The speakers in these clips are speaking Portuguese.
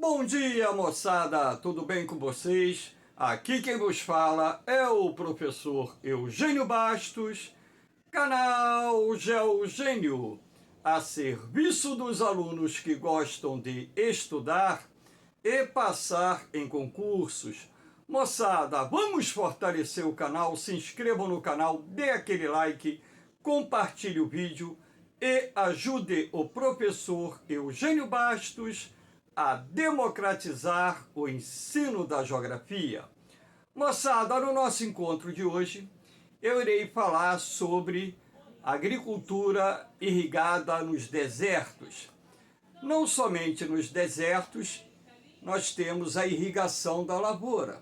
Bom dia, moçada! Tudo bem com vocês? Aqui quem vos fala é o professor Eugênio Bastos, canal Geogênio, a serviço dos alunos que gostam de estudar e passar em concursos. Moçada, vamos fortalecer o canal, se inscrevam no canal, dê aquele like, compartilhe o vídeo e ajude o professor Eugênio Bastos a democratizar o ensino da geografia. Moçada, no nosso encontro de hoje, eu irei falar sobre agricultura irrigada nos desertos. Não somente nos desertos, nós temos a irrigação da lavoura.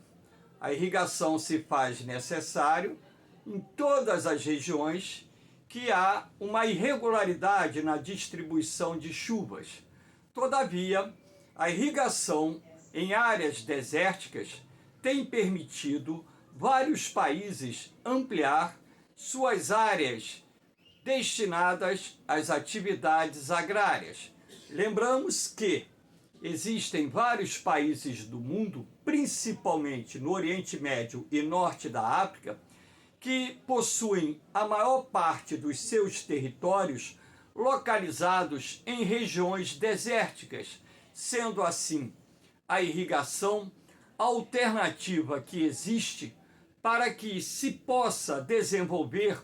A irrigação se faz necessário em todas as regiões que há uma irregularidade na distribuição de chuvas. Todavia, a irrigação em áreas desérticas tem permitido vários países ampliar suas áreas destinadas às atividades agrárias. Lembramos que existem vários países do mundo, principalmente no Oriente Médio e Norte da África, que possuem a maior parte dos seus territórios localizados em regiões desérticas, sendo assim a irrigação alternativa que existe para que se possa desenvolver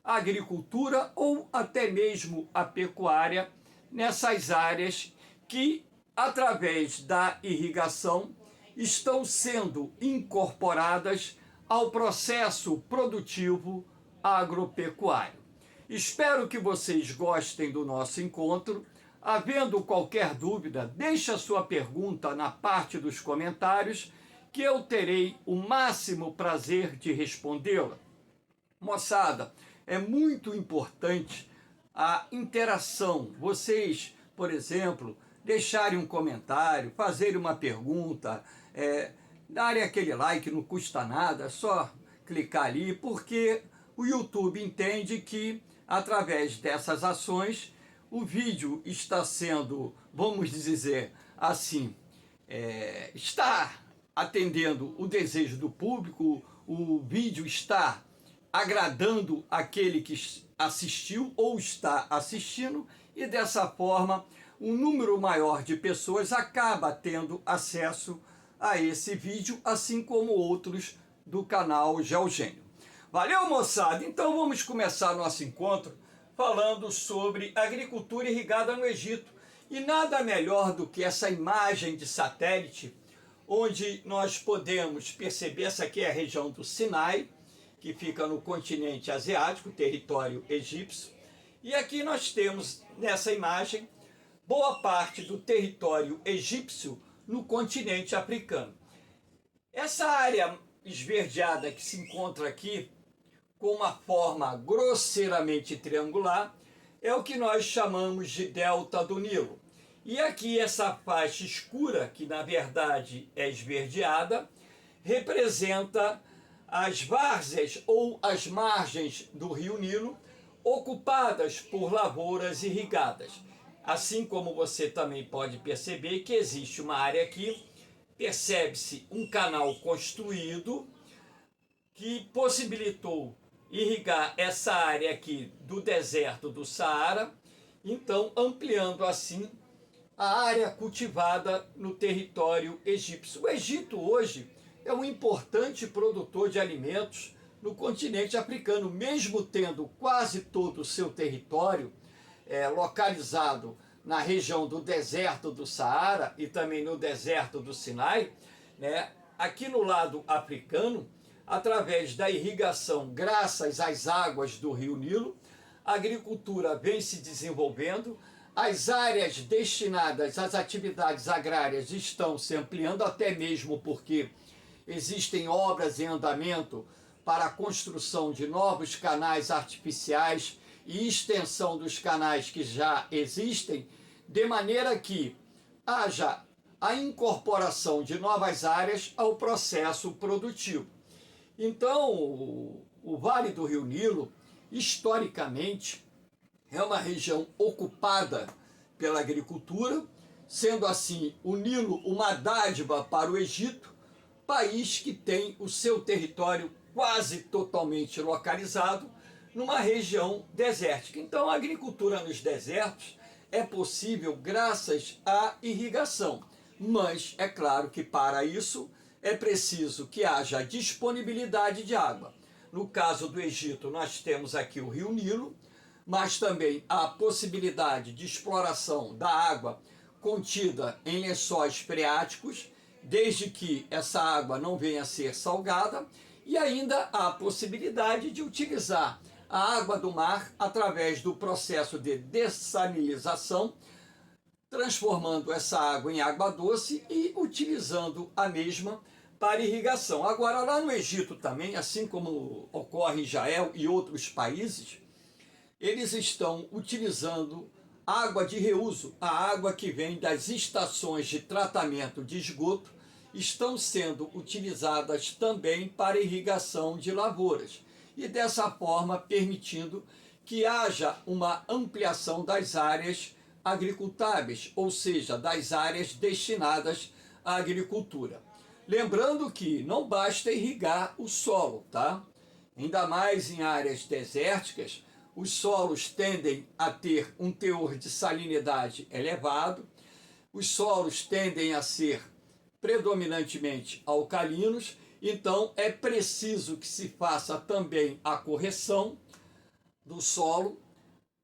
a agricultura ou até mesmo a pecuária nessas áreas que, através da irrigação, estão sendo incorporadas ao processo produtivo agropecuário. Espero que vocês gostem do nosso encontro. Havendo qualquer dúvida, deixe a sua pergunta na parte dos comentários, que eu terei o máximo prazer de respondê-la. Moçada, é muito importante a interação. Vocês, por exemplo, deixarem um comentário, fazerem uma pergunta, darem aquele like, não custa nada, é só clicar ali, porque o YouTube entende que, através dessas ações, o vídeo está sendo, vamos dizer assim, está atendendo o desejo do público, o vídeo está agradando aquele que assistiu ou está assistindo, e dessa forma um número maior de pessoas acaba tendo acesso a esse vídeo, assim como outros do canal Geogênio. Valeu, moçada? Então vamos começar nosso encontro falando sobre agricultura irrigada no Egito. E nada melhor do que essa imagem de satélite, onde nós podemos perceber, essa aqui é a região do Sinai, que fica no continente asiático, território egípcio. E aqui nós temos, nessa imagem, boa parte do território egípcio no continente africano. Essa área esverdeada que se encontra aqui, com uma forma grosseiramente triangular, é o que nós chamamos de delta do Nilo. E aqui essa faixa escura, que na verdade é esverdeada, representa as várzeas ou as margens do rio Nilo, ocupadas por lavouras irrigadas. Assim como você também pode perceber que existe uma área aqui, percebe-se um canal construído que possibilitou irrigar essa área aqui do deserto do Saara, então ampliando assim a área cultivada no território egípcio. O Egito hoje é um importante produtor de alimentos no continente africano, mesmo tendo quase todo o seu território localizado na região do deserto do Saara e também no deserto do Sinai, né? Aqui no lado africano, através da irrigação, graças às águas do rio Nilo, a agricultura vem se desenvolvendo, as áreas destinadas às atividades agrárias estão se ampliando, até mesmo porque existem obras em andamento para a construção de novos canais artificiais e extensão dos canais que já existem, de maneira que haja a incorporação de novas áreas ao processo produtivo. Então, o Vale do Rio Nilo, historicamente, é uma região ocupada pela agricultura, sendo assim o Nilo uma dádiva para o Egito, país que tem o seu território quase totalmente localizado numa região desértica. Então, a agricultura nos desertos é possível graças à irrigação, mas é claro que para isso é preciso que haja disponibilidade de água. No caso do Egito, nós temos aqui o rio Nilo, mas também a possibilidade de exploração da água contida em lençóis freáticos, desde que essa água não venha a ser salgada, e ainda há a possibilidade de utilizar a água do mar através do processo de dessalinização, transformando essa água em água doce e utilizando a mesma para irrigação. Agora, lá no Egito também, assim como ocorre em Israel e outros países, eles estão utilizando água de reuso, a água que vem das estações de tratamento de esgoto, estão sendo utilizadas também para irrigação de lavouras e dessa forma permitindo que haja uma ampliação das áreas agricultáveis, ou seja, das áreas destinadas à agricultura. Lembrando que não basta irrigar o solo, tá? Ainda mais em áreas desérticas, os solos tendem a ter um teor de salinidade elevado, os solos tendem a ser predominantemente alcalinos, então é preciso que se faça também a correção do solo,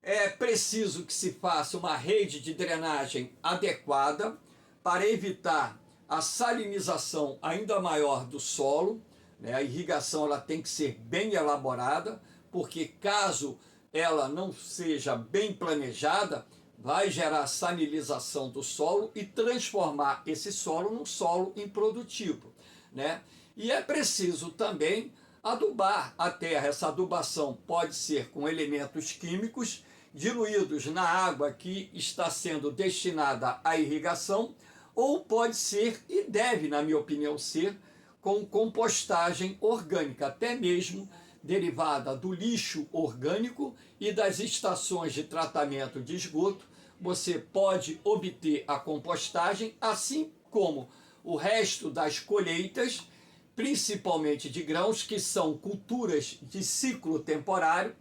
é preciso que se faça uma rede de drenagem adequada para evitar a salinização ainda maior do solo, né? A irrigação ela tem que ser bem elaborada, porque caso ela não seja bem planejada, vai gerar salinização do solo e transformar esse solo num solo improdutivo, né? E é preciso também adubar a terra. Essa adubação pode ser com elementos químicos diluídos na água que está sendo destinada à irrigação, ou pode ser, e deve, na minha opinião, ser, com compostagem orgânica, até mesmo derivada do lixo orgânico e das estações de tratamento de esgoto. Você pode obter a compostagem, assim como o resto das colheitas, principalmente de grãos, que são culturas de ciclo temporário,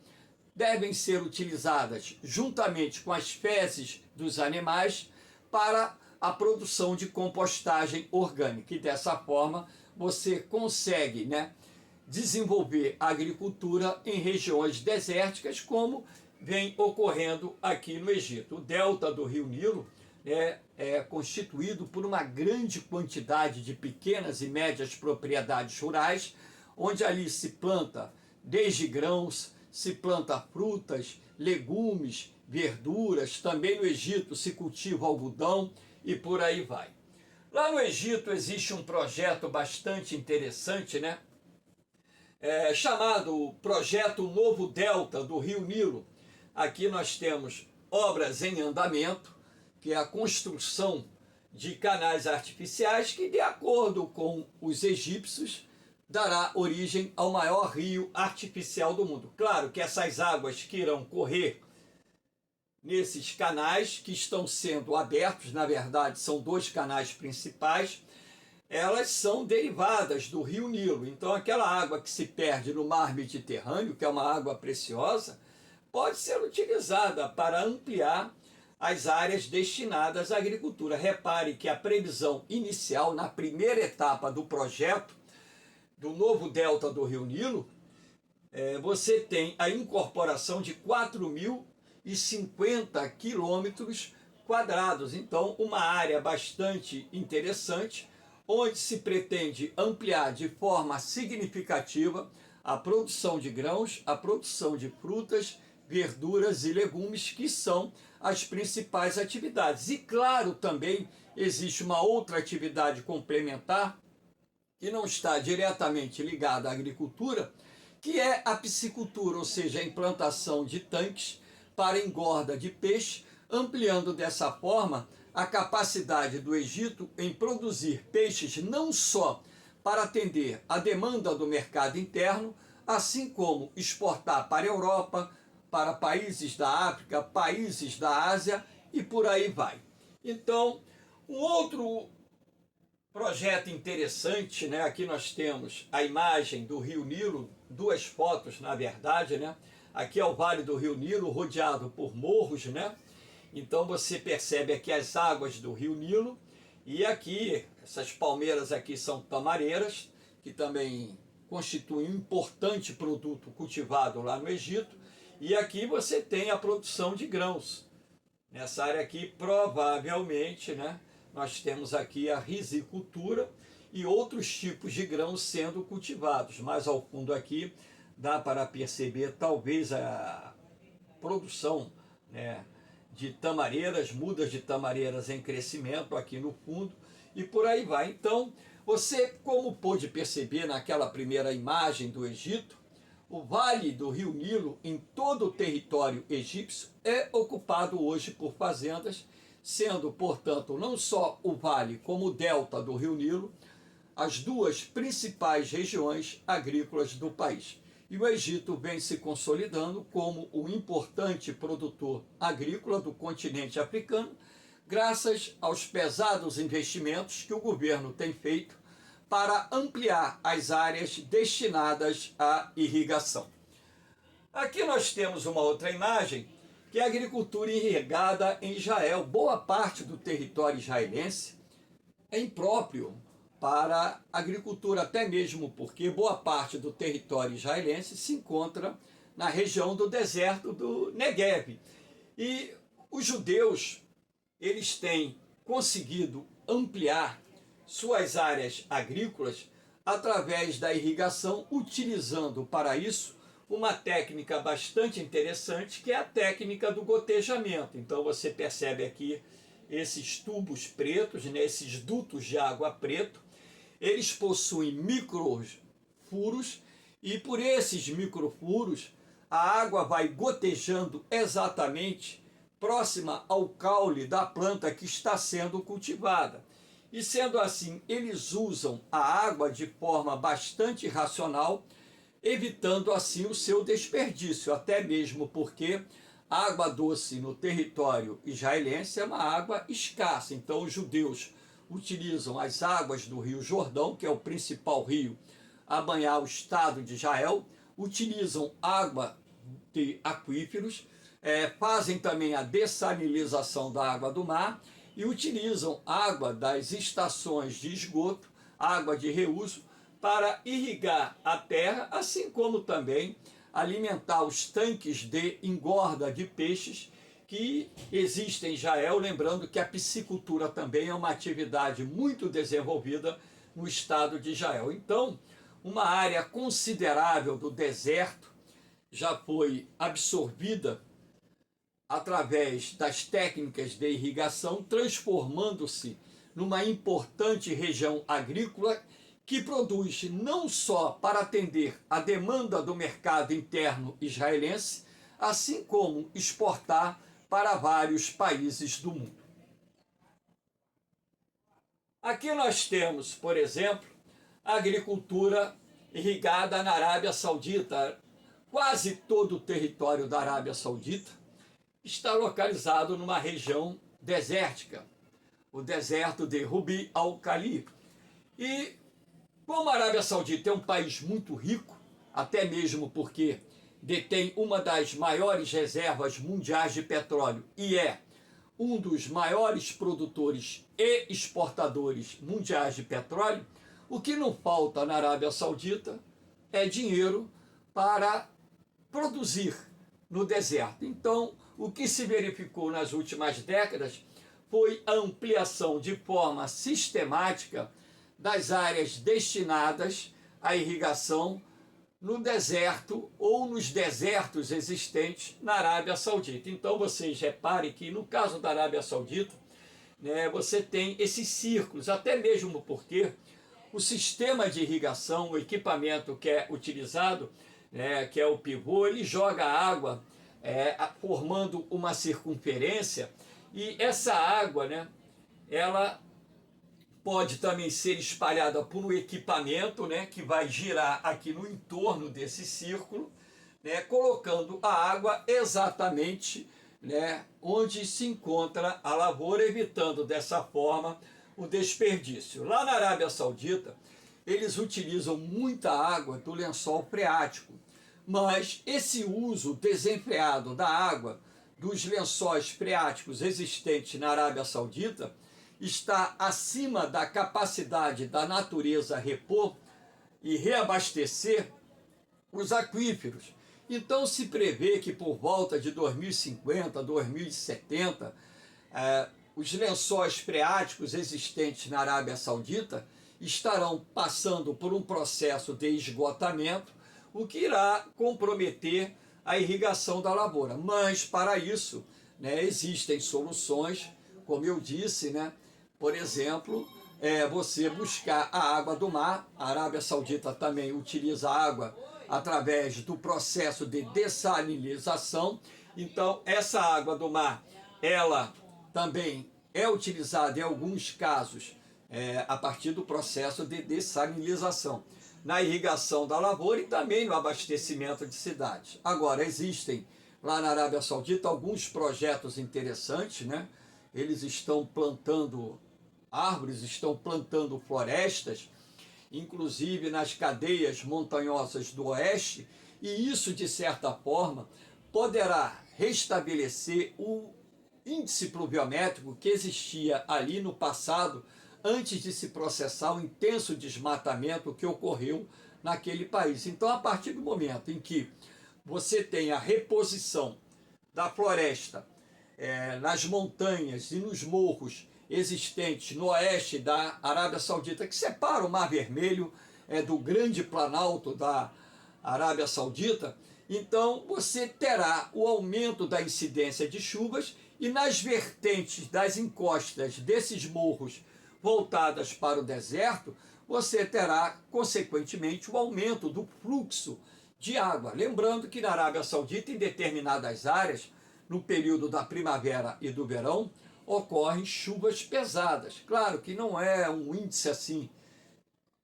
devem ser utilizadas juntamente com as fezes dos animais para a produção de compostagem orgânica. E dessa forma você consegue, né, desenvolver a agricultura em regiões desérticas, como vem ocorrendo aqui no Egito. O delta do rio Nilo é constituído por uma grande quantidade de pequenas e médias propriedades rurais, onde ali se planta desde grãos, se planta frutas, legumes, verduras. Também no Egito se cultiva algodão e por aí vai. Lá no Egito existe um projeto bastante interessante, né? Chamado Projeto Novo Delta do Rio Nilo. Aqui nós temos obras em andamento, que é a construção de canais artificiais que, de acordo com os egípcios, dará origem ao maior rio artificial do mundo. Claro que essas águas que irão correr nesses canais, que estão sendo abertos, na verdade são dois canais principais, elas são derivadas do rio Nilo. Então aquela água que se perde no mar Mediterrâneo, que é uma água preciosa, pode ser utilizada para ampliar as áreas destinadas à agricultura. Repare que a previsão inicial, na primeira etapa do projeto do novo delta do rio Nilo, você tem a incorporação de 4.050 quilômetros quadrados. Então, uma área bastante interessante, onde se pretende ampliar de forma significativa a produção de grãos, a produção de frutas, verduras e legumes, que são as principais atividades. E claro, também existe uma outra atividade complementar que não está diretamente ligada à agricultura, que é a piscicultura, ou seja, a implantação de tanques para engorda de peixe, ampliando dessa forma a capacidade do Egito em produzir peixes não só para atender a demanda do mercado interno, assim como exportar para a Europa, para países da África, países da Ásia e por aí vai. Então, Um outro projeto interessante, né? Aqui nós temos a imagem do Rio Nilo, duas fotos na verdade, né? Aqui é o Vale do Rio Nilo, rodeado por morros, né? Então você percebe aqui as águas do Rio Nilo, e aqui, essas palmeiras aqui são tamareiras, que também constituem um importante produto cultivado lá no Egito, e aqui você tem a produção de grãos. Nessa área aqui, provavelmente, né, nós temos aqui a rizicultura e outros tipos de grãos sendo cultivados. Mais ao fundo aqui, dá para perceber talvez a produção, né, de tamareiras, mudas de tamareiras em crescimento aqui no fundo, e por aí vai. Então, você, como pôde perceber naquela primeira imagem do Egito, o Vale do Rio Nilo, em todo o território egípcio, é ocupado hoje por fazendas, sendo, portanto, não só o vale como o delta do Rio Nilo, as duas principais regiões agrícolas do país. E o Egito vem se consolidando como o importante produtor agrícola do continente africano, graças aos pesados investimentos que o governo tem feito para ampliar as áreas destinadas à irrigação. Aqui nós temos uma outra imagem, que é a agricultura irrigada em Israel. Boa parte do território israelense é impróprio para a agricultura, até mesmo porque boa parte do território israelense se encontra na região do deserto do Neguev. E os judeus, eles têm conseguido ampliar suas áreas agrícolas através da irrigação, utilizando para isso uma técnica bastante interessante, que é a técnica do gotejamento. Então você percebe aqui esses tubos pretos, né, esses dutos de água preto, eles possuem microfuros, e por esses microfuros a água vai gotejando exatamente próxima ao caule da planta que está sendo cultivada. E sendo assim, eles usam a água de forma bastante racional, evitando assim o seu desperdício, até mesmo porque a água doce no território israelense é uma água escassa. Então os judeus utilizam as águas do Rio Jordão, que é o principal rio a banhar o estado de Israel, utilizam água de aquíferos, fazem também a dessalinização da água do mar e utilizam água das estações de esgoto, água de reuso, para irrigar a terra, assim como também alimentar os tanques de engorda de peixes que existem em Israel, lembrando que a piscicultura também é uma atividade muito desenvolvida no estado de Israel. Então, uma área considerável do deserto já foi absorvida através das técnicas de irrigação, transformando-se numa importante região agrícola que produz não só para atender a demanda do mercado interno israelense, assim como exportar para vários países do mundo. Aqui nós temos, por exemplo, a agricultura irrigada na Arábia Saudita. Quase todo o território da Arábia Saudita está localizado numa região desértica, o deserto de Rubi al-Khali. E como a Arábia Saudita é um país muito rico, até mesmo porque detém uma das maiores reservas mundiais de petróleo e é um dos maiores produtores e exportadores mundiais de petróleo, o que não falta na Arábia Saudita é dinheiro para produzir no deserto. Então, o que se verificou nas últimas décadas foi a ampliação de forma sistemática das áreas destinadas à irrigação no deserto ou nos desertos existentes na Arábia Saudita. Então vocês reparem que no caso da Arábia Saudita, né, você tem esses círculos, até mesmo porque o sistema de irrigação, o equipamento que é utilizado, né, que é o pivô, ele joga água formando uma circunferência, e essa água, né, ela pode também ser espalhada por um equipamento, né, que vai girar aqui no entorno desse círculo, né, colocando a água exatamente né, onde se encontra a lavoura, evitando dessa forma o desperdício. Lá na Arábia Saudita, eles utilizam muita água do lençol freático, mas esse uso desenfreado da água dos lençóis freáticos existentes na Arábia Saudita está acima da capacidade da natureza repor e reabastecer os aquíferos. Então se prevê que por volta de 2050, 2070, os lençóis freáticos existentes na Arábia Saudita estarão passando por um processo de esgotamento, o que irá comprometer a irrigação da lavoura. Mas para isso, né, existem soluções, como eu disse, né? Por exemplo, você buscar a água do mar. A Arábia Saudita também utiliza água através do processo de dessalinização. Então, essa água do mar, ela também é utilizada em alguns casos a partir do processo de dessalinização, na irrigação da lavoura e também no abastecimento de cidades. Agora, existem lá na Arábia Saudita alguns projetos interessantes, né? Eles estão plantando árvores, estão plantando florestas, inclusive nas cadeias montanhosas do oeste, e isso, de certa forma, poderá restabelecer o índice pluviométrico que existia ali no passado, antes de se processar o intenso desmatamento que ocorreu naquele país. Então, a partir do momento em que você tem a reposição da floresta nas montanhas e nos morros existentes no oeste da Arábia Saudita, que separa o Mar Vermelho do Grande Planalto da Arábia Saudita, então você terá o aumento da incidência de chuvas e nas vertentes das encostas desses morros voltadas para o deserto, você terá, consequentemente, o aumento do fluxo de água. Lembrando que na Arábia Saudita, em determinadas áreas, no período da primavera e do verão, ocorrem chuvas pesadas. Claro que não é um índice assim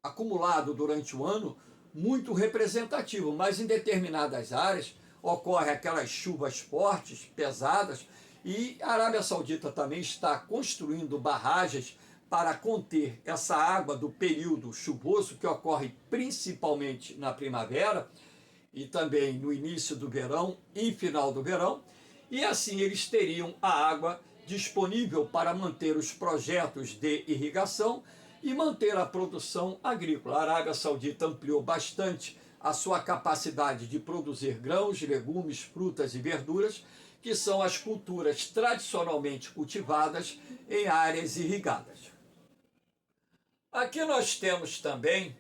acumulado durante o ano muito representativo, mas em determinadas áreas ocorrem aquelas chuvas fortes, pesadas, e a Arábia Saudita também está construindo barragens para conter essa água do período chuvoso, que ocorre principalmente na primavera e também no início do verão e final do verão, e assim eles teriam a água disponível para manter os projetos de irrigação e manter a produção agrícola. A Arábia Saudita ampliou bastante a sua capacidade de produzir grãos, legumes, frutas e verduras, que são as culturas tradicionalmente cultivadas em áreas irrigadas. Aqui nós temos também,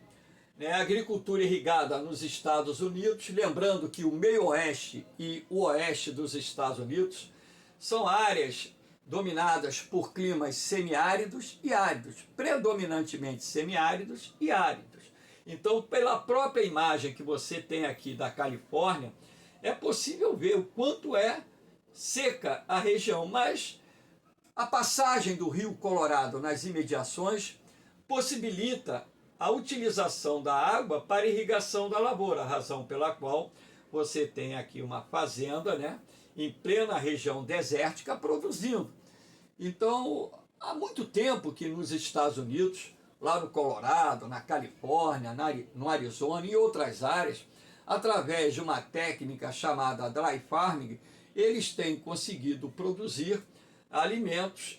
né, a agricultura irrigada nos Estados Unidos, lembrando que o meio oeste e o oeste dos Estados Unidos são áreas dominadas por climas semiáridos e áridos, predominantemente semiáridos e áridos. Então, pela própria imagem que você tem aqui da Califórnia, é possível ver o quanto é seca a região, mas a passagem do Rio Colorado nas imediações possibilita a utilização da água para irrigação da lavoura, razão pela qual você tem aqui uma fazenda, né, em plena região desértica produzindo. Então, há muito tempo que nos Estados Unidos, lá no Colorado, na Califórnia, no Arizona e outras áreas, através de uma técnica chamada dry farming, eles têm conseguido produzir alimentos,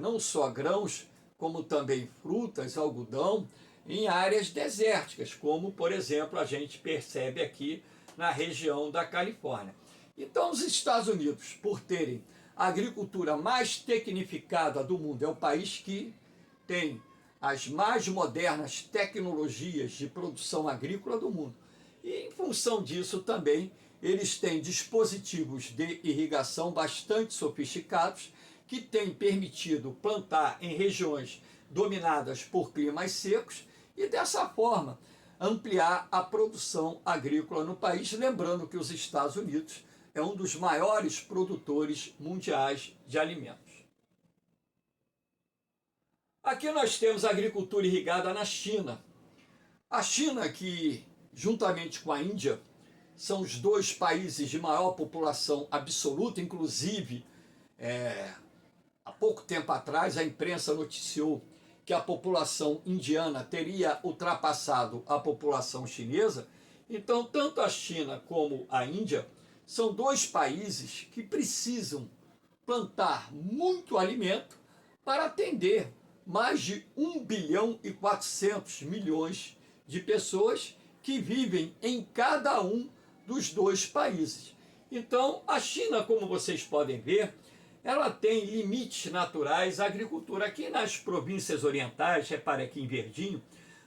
não só grãos, como também frutas, algodão, em áreas desérticas, como, por exemplo, a gente percebe aqui na região da Califórnia. Então, os Estados Unidos, por terem a agricultura mais tecnificada do mundo, é o país que tem as mais modernas tecnologias de produção agrícola do mundo. E, em função disso, também, eles têm dispositivos de irrigação bastante sofisticados que têm permitido plantar em regiões dominadas por climas secos e, dessa forma, ampliar a produção agrícola no país, lembrando que os Estados Unidos é um dos maiores produtores mundiais de alimentos. Aqui nós temos a agricultura irrigada na China. A China, que juntamente com a Índia são os dois países de maior população absoluta, inclusive, há pouco tempo atrás a imprensa noticiou que a população indiana teria ultrapassado a população chinesa. Então, tanto a China como a Índia são dois países que precisam plantar muito alimento para atender mais de 1 bilhão e 400 milhões de pessoas que vivem em cada um dos dois países. Então, a China, como vocês podem ver, ela tem limites naturais à agricultura. Aqui nas províncias orientais, repare aqui em verdinho,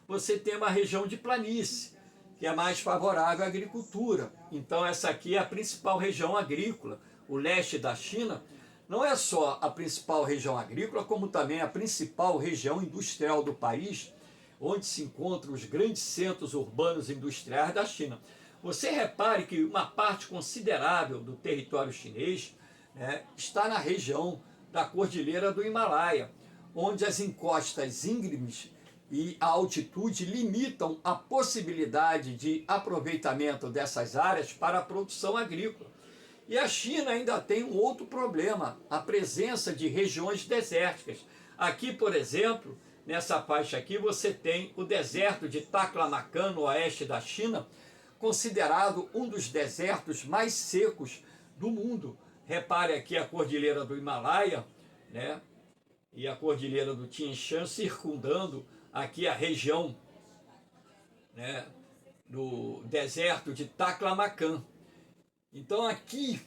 você tem uma região de planície, que é mais favorável à agricultura. Então, essa aqui é a principal região agrícola. O leste da China não é só a principal região agrícola, como também a principal região industrial do país, onde se encontram os grandes centros urbanos industriais da China. Você repare que uma parte considerável do território chinês, né, está na região da Cordilheira do Himalaia, onde as encostas íngremes e a altitude limitam a possibilidade de aproveitamento dessas áreas para a produção agrícola. E a China ainda tem um outro problema, a presença de regiões desérticas. Aqui, por exemplo, nessa faixa aqui, você tem o deserto de Taklamakan, no oeste da China, considerado um dos desertos mais secos do mundo. Repare aqui a Cordilheira do Himalaia, né, e a Cordilheira do Tian Shan circundando aqui a região, né, do deserto de Taklamakan. Então aqui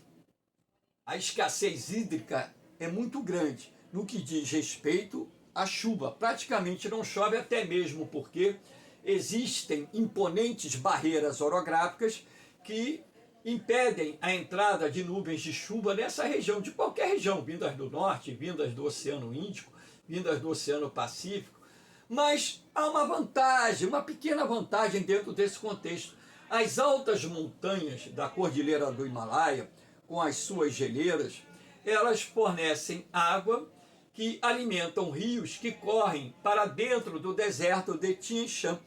a escassez hídrica é muito grande no que diz respeito à chuva. Praticamente não chove, até mesmo porque existem imponentes barreiras orográficas que impedem a entrada de nuvens de chuva nessa região, de qualquer região, vindas do norte, vindas do Oceano Índico, vindas do Oceano Pacífico. Mas há uma vantagem, uma pequena vantagem dentro desse contexto. As altas montanhas da Cordilheira do Himalaia, com as suas geleiras, elas fornecem água que alimentam rios que correm para dentro do deserto de Tian Shan,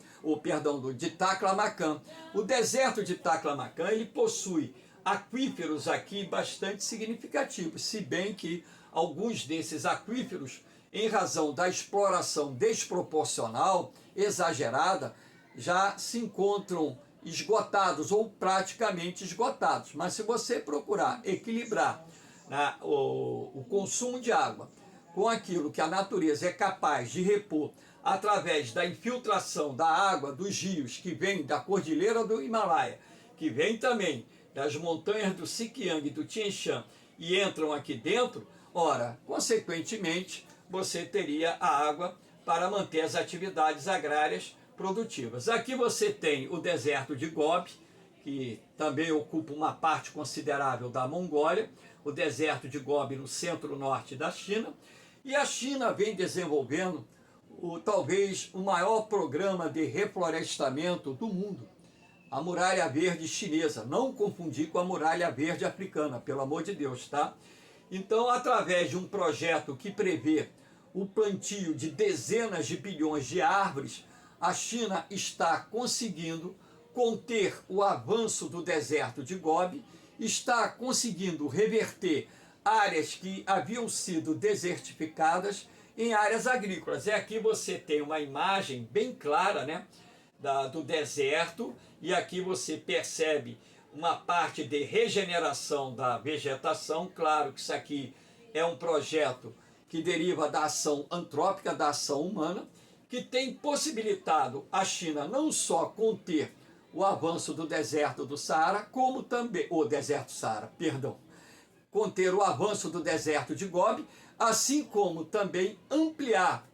de Taklamakan. O deserto de Taklamakan, ele possui aquíferos aqui bastante significativos, se bem que alguns desses aquíferos, em razão da exploração desproporcional, exagerada, já se encontram esgotados ou praticamente esgotados. Mas se você procurar equilibrar, né, o consumo de água com aquilo que a natureza é capaz de repor através da infiltração da água dos rios que vem da Cordilheira do Himalaia, que vem também das montanhas do Xinjiang e do Tian Shan e entram aqui dentro, ora, consequentemente, você teria a água para manter as atividades agrárias produtivas. Aqui você tem o deserto de Gobi, que também ocupa uma parte considerável da Mongólia, o deserto de Gobi no centro-norte da China, e a China vem desenvolvendo talvez o maior programa de reflorestamento do mundo, a Muralha Verde chinesa, não confundir com a Muralha Verde africana, pelo amor de Deus, tá? Então, através de um projeto que prevê o plantio de dezenas de bilhões de árvores, a China está conseguindo conter o avanço do deserto de Gobi, está conseguindo reverter áreas que haviam sido desertificadas em áreas agrícolas. E aqui você tem uma imagem bem clara, né, do deserto, e aqui você percebe uma parte de regeneração da vegetação. Claro que isso aqui é um projeto que deriva da ação antrópica, da ação humana, que tem possibilitado a China não só conter o avanço do deserto do Saara, como também, conter o avanço do deserto de Gobi, assim como também ampliar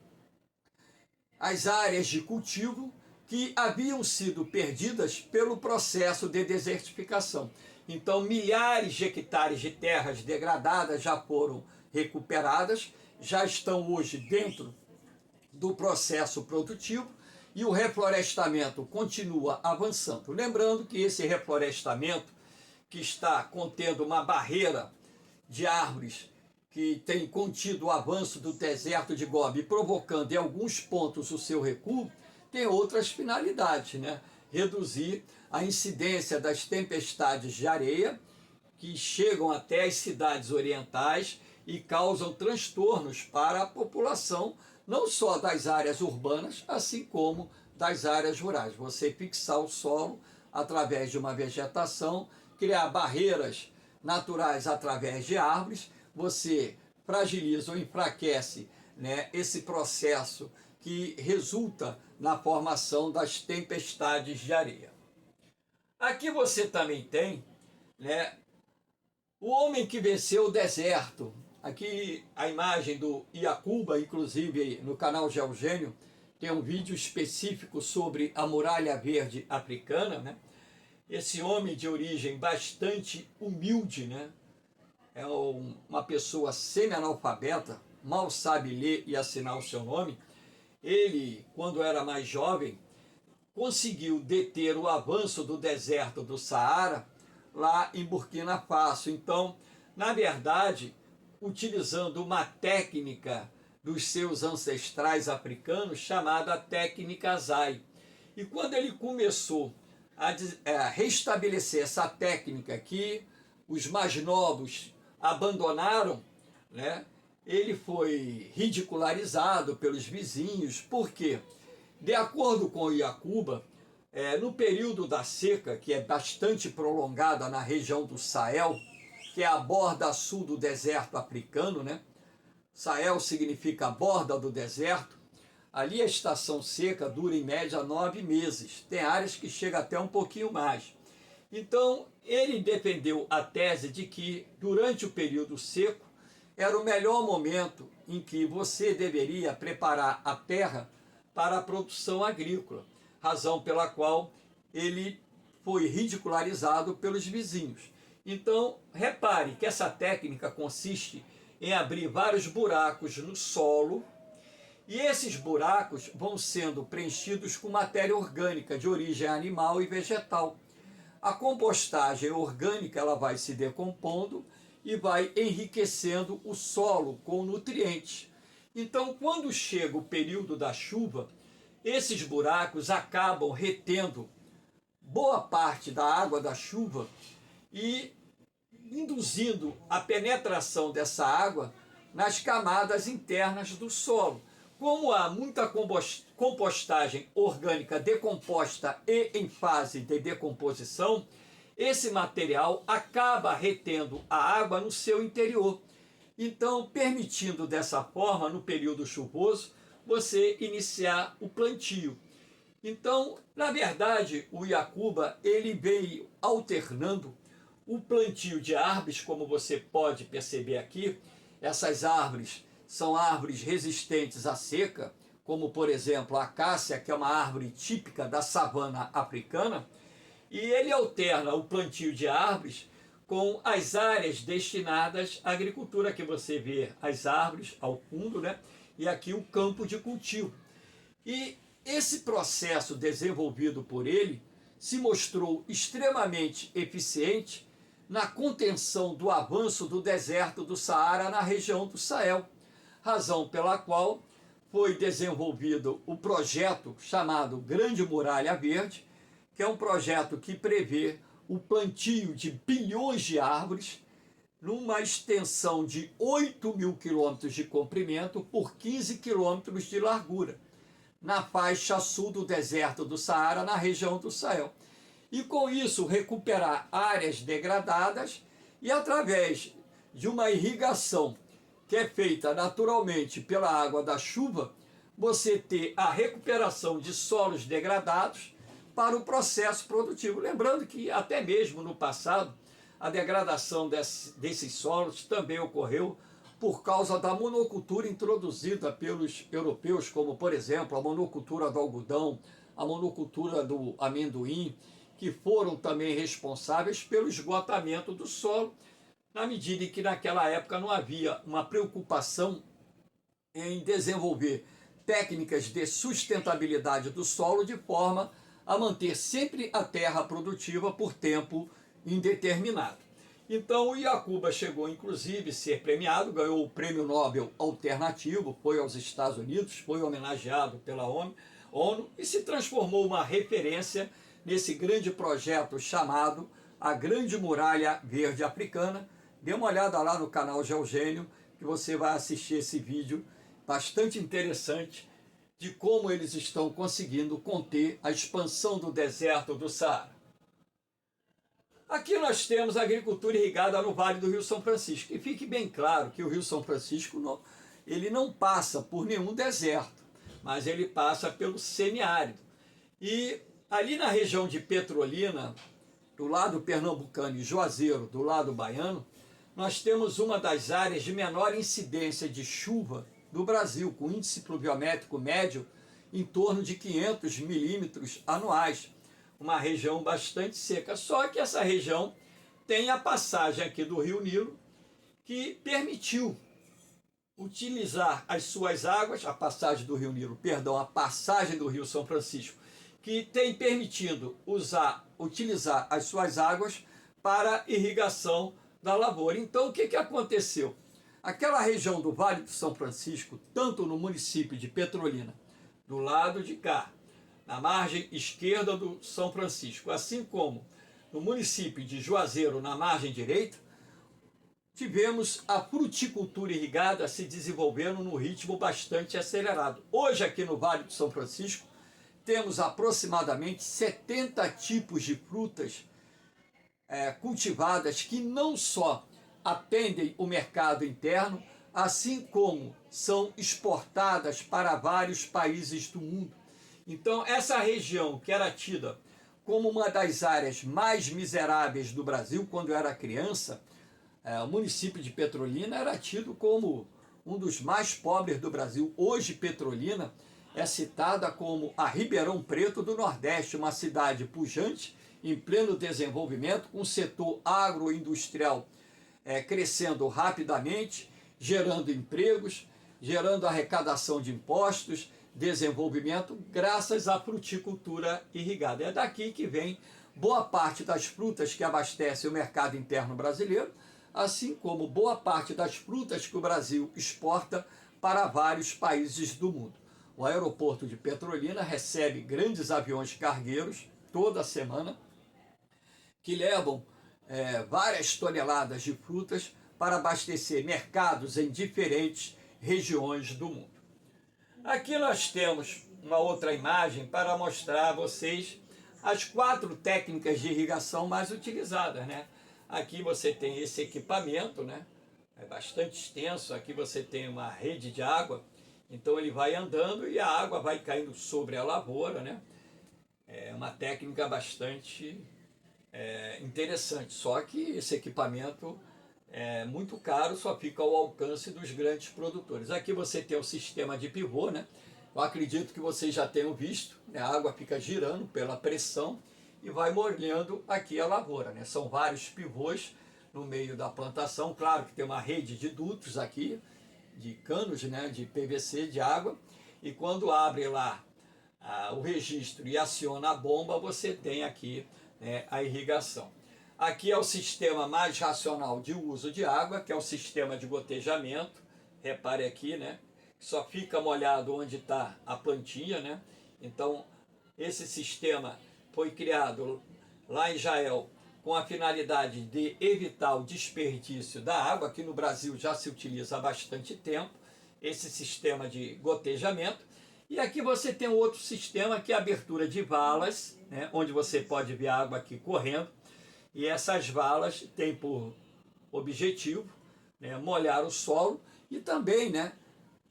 as áreas de cultivo que haviam sido perdidas pelo processo de desertificação. Então, milhares de hectares de terras degradadas já foram recuperadas, já estão hoje dentro do processo produtivo, e o reflorestamento continua avançando. Lembrando que esse reflorestamento, que está contendo uma barreira de árvores que tem contido o avanço do deserto de Gobi, provocando em alguns pontos o seu recuo, tem outras finalidades, né? reduzir a incidência das tempestades de areia que chegam até as cidades orientais e causam transtornos para a população, não só das áreas urbanas, assim como das áreas rurais. Você fixar o solo através de uma vegetação, criar barreiras naturais através de árvores, você fragiliza ou enfraquece, né, esse processo que resulta na formação das tempestades de areia. Aqui você também tem, né, o homem que venceu o deserto. Aqui a imagem do Iacuba, inclusive no canal Geogênio, tem um vídeo específico sobre a muralha verde africana, né? Esse homem de origem bastante humilde, né? É uma pessoa semi-analfabeta, mal sabe ler e assinar o seu nome. Ele, quando era mais jovem, conseguiu deter o avanço do deserto do Saara lá em Burkina Faso. Então, na verdade, utilizando uma técnica dos seus ancestrais africanos chamada técnica Zai. E quando ele começou a restabelecer essa técnica que os mais novos abandonaram, né, ele foi ridicularizado pelos vizinhos. Por quê? De acordo com o Iacuba, no período da seca, que é bastante prolongada na região do Sahel, que é a borda sul do deserto africano, né? Sahel significa borda do deserto. Ali a estação seca dura em média 9 meses. Tem áreas que chega até um pouquinho mais. Então, ele defendeu a tese de que, durante o período seco, era o melhor momento em que você deveria preparar a terra para a produção agrícola, razão pela qual ele foi ridicularizado pelos vizinhos. Então, repare que essa técnica consiste em abrir vários buracos no solo, e esses buracos vão sendo preenchidos com matéria orgânica de origem animal e vegetal. A compostagem orgânica ela vai se decompondo e vai enriquecendo o solo com nutrientes. Então, quando chega o período da chuva, esses buracos acabam retendo boa parte da água da chuva e induzindo a penetração dessa água nas camadas internas do solo. Como há muita compostagem orgânica decomposta e em fase de decomposição, esse material acaba retendo a água no seu interior. Então, permitindo dessa forma, no período chuvoso, você iniciar o plantio. Então, na verdade, o Iacuba ele veio alternando o plantio de árvores, como você pode perceber aqui. Essas árvores são árvores resistentes à seca, como por exemplo a acácia, que é uma árvore típica da savana africana, e ele alterna o plantio de árvores com as áreas destinadas à agricultura, que você vê as árvores ao fundo, né? E aqui o campo de cultivo. E esse processo desenvolvido por ele se mostrou extremamente eficiente na contenção do avanço do deserto do Saara na região do Sahel, razão pela qual foi desenvolvido o projeto chamado Grande Muralha Verde, que é um projeto que prevê o plantio de bilhões de árvores numa extensão de 8.000 quilômetros de comprimento por 15 quilômetros de largura, na faixa sul do deserto do Saara, na região do Sahel. E com isso recuperar áreas degradadas e através de uma irrigação que é feita naturalmente pela água da chuva, você ter a recuperação de solos degradados para o processo produtivo. Lembrando que até mesmo no passado, a degradação desses solos também ocorreu por causa da monocultura introduzida pelos europeus, como por exemplo a monocultura do algodão, a monocultura do amendoim, que foram também responsáveis pelo esgotamento do solo, na medida em que naquela época não havia uma preocupação em desenvolver técnicas de sustentabilidade do solo de forma a manter sempre a terra produtiva por tempo indeterminado. Então o Iacuba chegou inclusive a ser premiado, ganhou o Prêmio Nobel Alternativo, foi aos Estados Unidos, foi homenageado pela ONU e se transformou uma referência nesse grande projeto chamado a Grande Muralha Verde Africana. Dê uma olhada lá no canal Geogênio, que você vai assistir esse vídeo bastante interessante de como eles estão conseguindo conter a expansão do deserto do Saara. Aqui nós temos a agricultura irrigada no Vale do Rio São Francisco. E fique bem claro que o Rio São Francisco ele não passa por nenhum deserto, mas ele passa pelo semiárido. E ali na região de Petrolina, do lado pernambucano, e Juazeiro, do lado baiano, nós temos uma das áreas de menor incidência de chuva do Brasil, com índice pluviométrico médio em torno de 500 milímetros anuais. Uma região bastante seca. Só que essa região tem a passagem aqui do Rio Nilo, que permitiu utilizar as suas águas, a passagem do Rio Nilo, perdão, a passagem do Rio São Francisco, que tem permitido utilizar as suas águas para irrigação da lavoura. Então, o que aconteceu? Aquela região do Vale do São Francisco, tanto no município de Petrolina, do lado de cá, na margem esquerda do São Francisco, assim como no município de Juazeiro, na margem direita, tivemos a fruticultura irrigada se desenvolvendo num ritmo bastante acelerado. Hoje, aqui no Vale do São Francisco, temos aproximadamente 70 tipos de frutas cultivadas que não só atendem o mercado interno, assim como são exportadas para vários países do mundo. Então, essa região, que era tida como uma das áreas mais miseráveis do Brasil quando eu era criança, o município de Petrolina era tido como um dos mais pobres do Brasil. Hoje, Petrolina é citada como a Ribeirão Preto do Nordeste, uma cidade pujante, em pleno desenvolvimento, com um setor agroindustrial crescendo rapidamente, gerando empregos, gerando arrecadação de impostos, desenvolvimento, graças à fruticultura irrigada. É daqui que vem boa parte das frutas que abastecem o mercado interno brasileiro, assim como boa parte das frutas que o Brasil exporta para vários países do mundo. O aeroporto de Petrolina recebe grandes aviões cargueiros toda semana, que levam várias toneladas de frutas para abastecer mercados em diferentes regiões do mundo. Aqui nós temos uma outra imagem para mostrar a vocês as 4 técnicas de irrigação mais utilizadas, né? Aqui você tem esse equipamento, né? É bastante extenso. Aqui você tem uma rede de água, então ele vai andando e a água vai caindo sobre a lavoura, né? É uma técnica bastante interessante, só que esse equipamento é muito caro, só fica ao alcance dos grandes produtores. Aqui você tem o sistema de pivô, né? Eu acredito que vocês já tenham visto, né? A água fica girando pela pressão e vai molhando aqui a lavoura, né? São vários pivôs no meio da plantação. Claro que tem uma rede de dutos aqui, de canos, né? De PVC, de água, e quando abre lá o registro e aciona a bomba, você tem aqui a irrigação. Aqui é o sistema mais racional de uso de água, que é o sistema de gotejamento. Repare aqui, né? Só fica molhado onde está a plantinha, né? Então, esse sistema foi criado lá em Israel com a finalidade de evitar o desperdício da água. Aqui no Brasil já se utiliza há bastante tempo esse sistema de gotejamento. E aqui você tem outro sistema que é a abertura de valas, né? Onde você pode ver a água aqui correndo. E essas valas têm por objetivo, né, molhar o solo e também, né,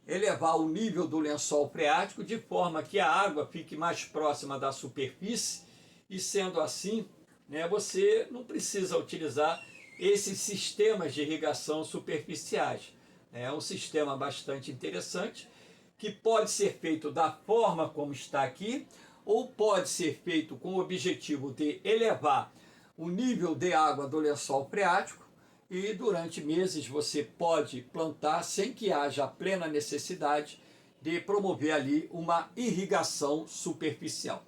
elevar o nível do lençol freático de forma que a água fique mais próxima da superfície e, sendo assim, né, você não precisa utilizar esses sistemas de irrigação superficiais. É um sistema bastante interessante que pode ser feito da forma como está aqui ou pode ser feito com o objetivo de elevar o nível de água do lençol freático e durante meses você pode plantar sem que haja plena necessidade de promover ali uma irrigação superficial.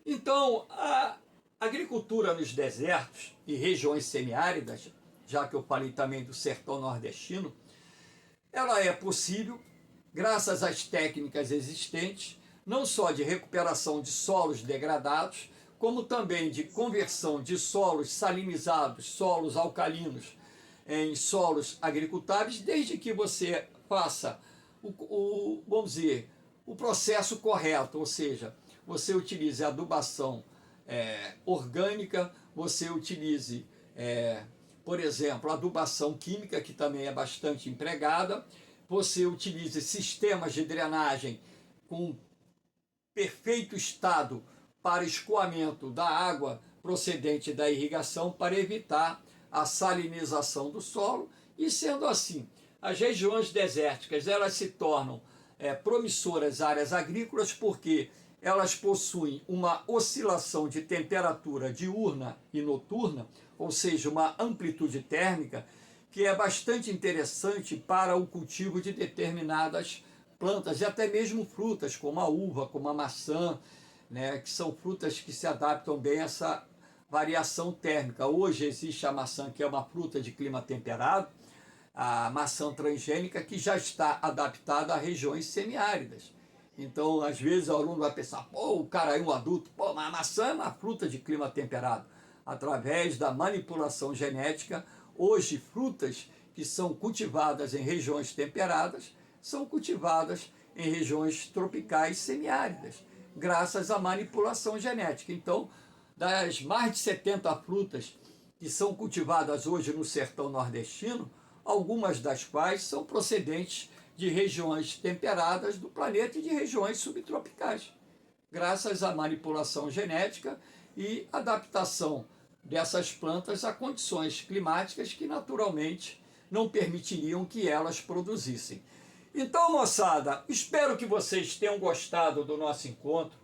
Então, a agricultura nos desertos e regiões semiáridas, já que eu falei também do sertão nordestino, ela é possível graças às técnicas existentes, não só de recuperação de solos degradados, como também de conversão de solos salinizados, solos alcalinos, em solos agricultáveis, desde que você faça vamos dizer, o processo correto, ou seja, você utilize adubação orgânica, você utilize, por exemplo, adubação química, que também é bastante empregada, você utilize sistemas de drenagem com perfeito estado para escoamento da água procedente da irrigação para evitar a salinização do solo, e sendo assim, as regiões desérticas elas se tornam promissoras áreas agrícolas porque elas possuem uma oscilação de temperatura diurna e noturna, ou seja, uma amplitude térmica que é bastante interessante para o cultivo de determinadas plantas e até mesmo frutas, como a uva, como a maçã, né, que são frutas que se adaptam bem a essa variação térmica. Hoje existe a maçã, que é uma fruta de clima temperado, a maçã transgênica, que já está adaptada a regiões semiáridas. Então, às vezes, o aluno vai pensar, pô, o cara é um adulto, pô, mas a maçã é uma fruta de clima temperado. Através da manipulação genética, hoje, frutas que são cultivadas em regiões temperadas são cultivadas em regiões tropicais semiáridas, graças à manipulação genética. Então, das mais de 70 frutas que são cultivadas hoje no sertão nordestino, algumas das quais são procedentes de regiões temperadas do planeta e de regiões subtropicais, graças à manipulação genética e adaptação dessas plantas a condições climáticas que naturalmente não permitiriam que elas produzissem. Então, moçada, espero que vocês tenham gostado do nosso encontro.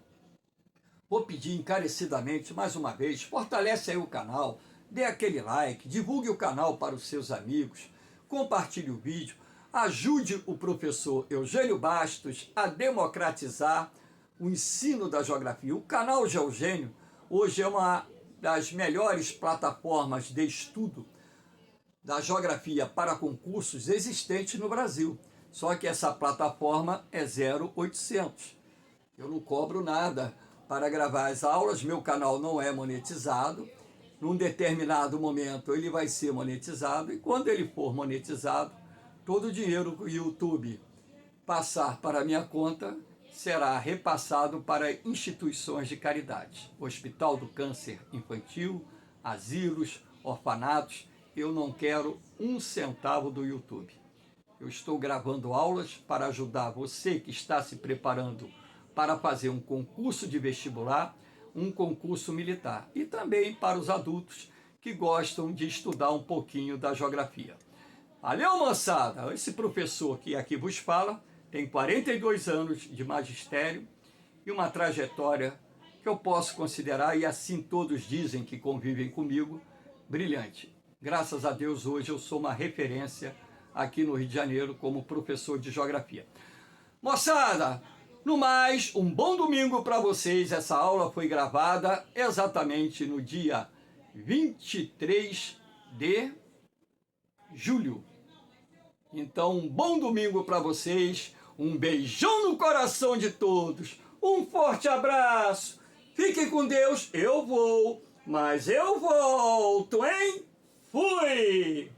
Vou pedir encarecidamente, mais uma vez, fortalece aí o canal, dê aquele like, divulgue o canal para os seus amigos, compartilhe o vídeo, ajude o professor Eugênio Bastos a democratizar o ensino da geografia. O canal GeoGênio hoje é uma das melhores plataformas de estudo da geografia para concursos existentes no Brasil. Só que essa plataforma é 0800. Eu não cobro nada para gravar as aulas, meu canal não é monetizado. Num determinado momento ele vai ser monetizado, e quando ele for monetizado, todo o dinheiro que o YouTube passar para a minha conta será repassado para instituições de caridade. Hospital do Câncer Infantil, asilos, orfanatos. Eu não quero um centavo do YouTube. Eu estou gravando aulas para ajudar você que está se preparando para fazer um concurso de vestibular, um concurso militar, e também para os adultos que gostam de estudar um pouquinho da geografia. Valeu, moçada! Esse professor que aqui vos fala tem 42 anos de magistério e uma trajetória que eu posso considerar, e assim todos dizem que convivem comigo, brilhante. Graças a Deus, hoje eu sou uma referência aqui no Rio de Janeiro como professor de geografia. Moçada, no mais, um bom domingo para vocês. Essa aula foi gravada exatamente no dia 23 de julho. Então, um bom domingo para vocês, um beijão no coração de todos, um forte abraço, fiquem com Deus, eu vou, mas eu volto, hein? Fui!